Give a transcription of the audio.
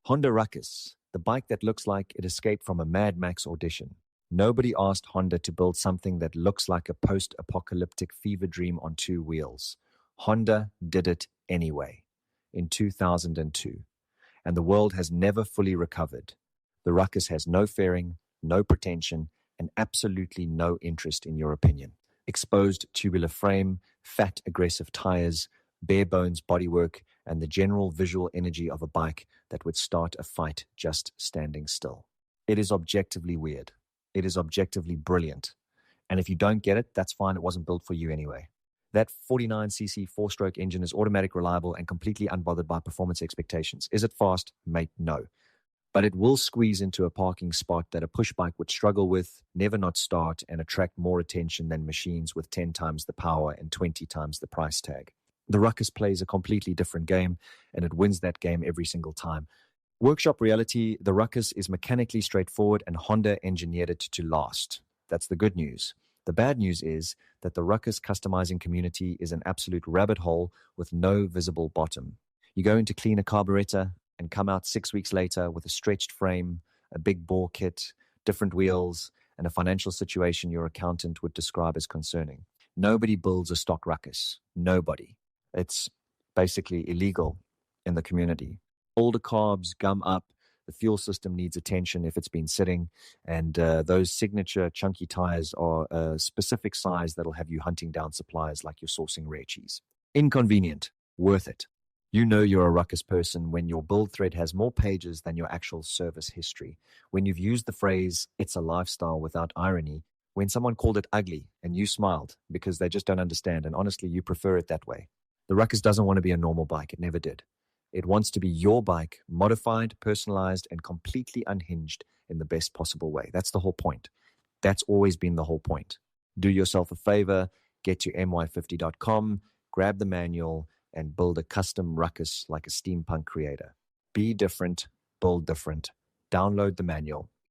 Honda Ruckus, the bike that looks like it escaped from a Mad Max audition. Nobody asked Honda to build something that looks like a post-apocalyptic fever dream on two wheels. Honda did it anyway, in 2002. And the world has never fully recovered. The Ruckus has no fairing, no pretension, and absolutely no interest in your opinion. Exposed tubular frame, fat aggressive tires, bare bones bodywork, and the general visual energy of a bike that would start a fight just standing still. It is objectively weird. It is objectively brilliant. And if you don't get it, that's fine. It wasn't built for you anyway. That 49cc four-stroke engine is automatic, reliable, and completely unbothered by performance expectations. Is it fast? Mate, no. But it will squeeze into a parking spot that a pushbike would struggle with, never not start, and attract more attention than machines with 10 times the power and 20 times the price tag. The Ruckus plays a completely different game, and it wins that game every single time. Workshop reality, the Ruckus is mechanically straightforward, and Honda engineered it to last. That's the good news. The bad news is that the Ruckus customizing community is an absolute rabbit hole with no visible bottom. You go in to clean a carburetor and come out 6 weeks later with a stretched frame, a big bore kit, different wheels, and a financial situation your accountant would describe as concerning. Nobody builds a stock Ruckus. Nobody. It's basically illegal in the community. Older carbs gum up. The fuel system needs attention if it's been sitting, and those signature chunky tires are a specific size that'll have you hunting down suppliers like you're sourcing rare cheese. Inconvenient, worth it. You know you're a Ruckus person when your build thread has more pages than your actual service history, when you've used the phrase, "it's a lifestyle" without irony, when someone called it ugly and you smiled because they just don't understand, and honestly, you prefer it that way. The Ruckus doesn't want to be a normal bike. It never did. It wants to be your bike, modified, personalized, and completely unhinged in the best possible way. That's the whole point. That's always been the whole point. Do yourself a favor, get to my50.com, grab the manual, and build a custom Ruckus like a steampunk creator. Be different, build different. Download the manual.